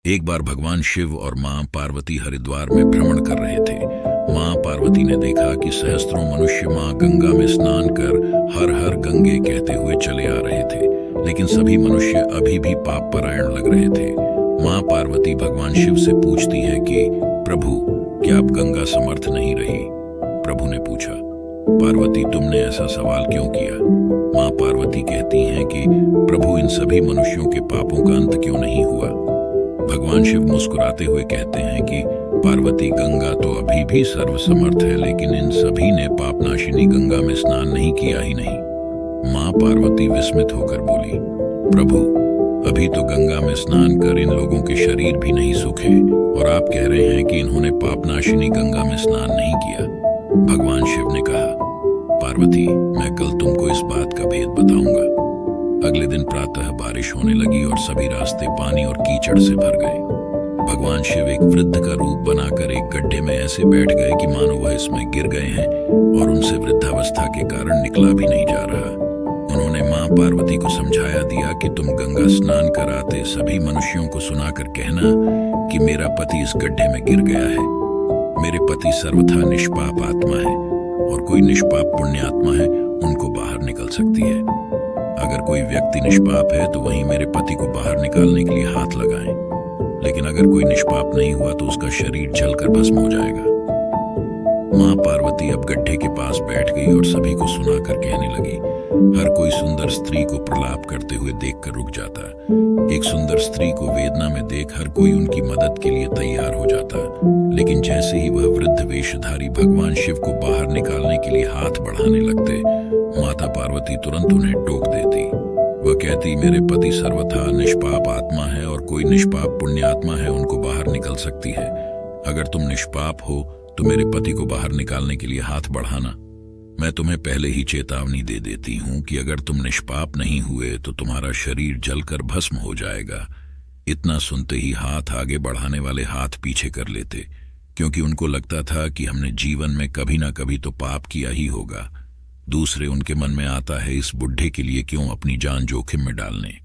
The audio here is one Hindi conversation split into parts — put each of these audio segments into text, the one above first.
एक बार भगवान शिव और मां पार्वती हरिद्वार में भ्रमण कर रहे थे। मां पार्वती ने देखा कि सहस्त्रों मनुष्य मां गंगा में स्नान कर हर हर गंगे कहते हुए चले आ रहे थे, लेकिन सभी मनुष्य अभी भी पाप परायण लग रहे थे। मां पार्वती भगवान शिव से पूछती है कि प्रभु, क्या अब गंगा समर्थ नहीं रही? प्रभु ने पूछा, पार्वती, तुमने ऐसा सवाल क्यों किया? मां पार्वती कहती हैं कि प्रभु, इन सभी मनुष्यों के पापों का अंत क्यों नहीं हुआ? भगवान शिव मुस्कुराते हुए कहते हैं कि पार्वती, गंगा तो अभी भी सर्वसमर्थ है, लेकिन इन सभी ने पापनाशिनी गंगा में स्नान नहीं किया ही नहीं। मां पार्वती विस्मित होकर बोली, प्रभु, अभी तो गंगा में स्नान कर इन लोगों के शरीर भी नहीं सूखे और आप कह रहे हैं कि इन्होंने पापनाशिनी गंगा में स्नान नहीं किया। भगवान शिव ने कहा, पार्वती, मैं कल तुमको इस बात का भेद बताऊंगा। अगले दिन प्रातः बारिश होने लगी और सभी रास्ते पानी और कीचड़ से भर गए। भगवान शिव एक वृद्ध का रूप बनाकर एक गड्ढे में ऐसे बैठ गए कि मानो वह इसमें गिर गए हैं और उनसे वृद्धावस्था के कारण निकला भी नहीं जा रहा। उन्होंने मां पार्वती को समझाया दिया कि तुम गंगा स्नान कर आते सभी मनुष्यों को सुनाकर कहना कि मेरा पति इस गड्ढे में गिर गया है। मेरे पति सर्वथा निष्पाप आत्मा है और कोई निष्पाप पुण्यात्मा है उनको बाहर निकल सकती है। अगर कोई व्यक्ति निष्पाप है तो वहीं मेरे पति को बाहर निकालने के लिए हाथ लगाएं, लेकिन अगर कोई निष्पाप नहीं हुआ तो उसका शरीर जलकर भस्म हो जाएगा। मां पार्वती अब गड्ढे के पास बैठ गई और सभी को सुनाकर कहने लगी। हर कोई सुंदर स्त्री को प्रलाप करते हुए देखकर रुक जाता। एक सुंदर स्त्री को वेदना में देख हर कोई उनकी मदद के लिए तैयार हो जाता, लेकिन जैसे ही वह वृद्ध वेशधारी भगवान शिव को बाहर निकालने के लिए हाथ बढ़ाने लगते, माता पार्वती तुरंत उन्हें टोक देती। वह कहती, मेरे पति सर्वथा निष्पाप आत्मा है और कोई निष्पाप पुण्यात्मा है उनको बाहर निकल सकती है। अगर तुम निष्पाप हो तो मेरे पति को बाहर निकालने के लिए हाथ बढ़ाना। मैं तुम्हें पहले ही चेतावनी दे देती हूं कि अगर तुम निष्पाप नहीं हुए तो तुम्हारा शरीर जलकर भस्म हो जाएगा। इतना सुनते ही हाथ आगे बढ़ाने वाले हाथ पीछे कर लेते, क्योंकि उनको लगता था कि हमने जीवन में कभी ना कभी तो पाप किया ही होगा। दूसरे उनके मन में आता है, इस बुढ़े के लिए क्यों अपनी जान जोखिम में डालने।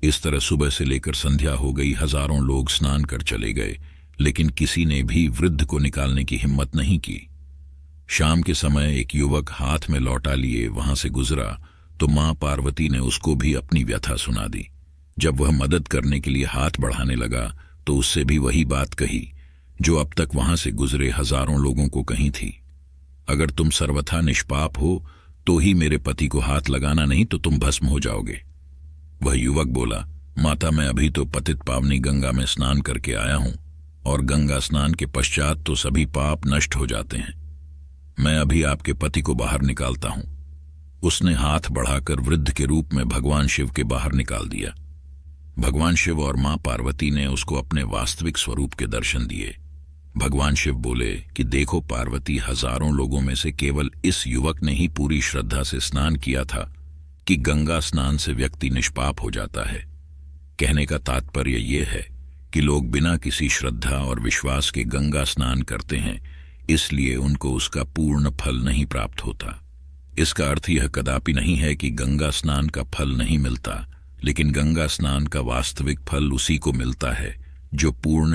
इस तरह सुबह से लेकर संध्या हो गई। हजारों लोग स्नान कर चले गए, लेकिन किसी ने भी वृद्ध को निकालने की हिम्मत नहीं की। शाम के समय एक युवक हाथ में लौटा लिए वहां से गुजरा तो मां पार्वती ने उसको भी अपनी व्यथा सुना दी। जब वह मदद करने के लिए हाथ बढ़ाने लगा तो उससे भी वही बात कही जो अब तक वहां से गुजरे हजारों लोगों को कही थी। अगर तुम सर्वथा निष्पाप हो तो ही मेरे पति को हाथ लगाना, नहीं तो तुम भस्म हो जाओगे। वह युवक बोला, माता, मैं अभी तो पतित पावनी गंगा में स्नान करके आया हूं और गंगा स्नान के पश्चात तो सभी पाप नष्ट हो जाते हैं। मैं अभी आपके पति को बाहर निकालता हूं। उसने हाथ बढ़ाकर वृद्ध के रूप में भगवान शिव के बाहर निकाल दिया। भगवान शिव और मां पार्वती ने उसको अपने वास्तविक स्वरूप के दर्शन दिए। भगवान शिव बोले कि देखो पार्वती, हजारों लोगों में से केवल इस युवक ने ही पूरी श्रद्धा से स्नान किया था कि गंगा स्नान से व्यक्ति निष्पाप हो जाता है। कहने का तात्पर्य यह है कि लोग बिना किसी श्रद्धा और विश्वास के गंगा स्नान करते हैं, इसलिए उनको उसका पूर्ण फल नहीं प्राप्त होता। इसका अर्थ यह कदापि नहीं है कि गंगा स्नान का फल नहीं मिलता, लेकिन गंगा स्नान का वास्तविक फल उसी को मिलता है जो पूर्ण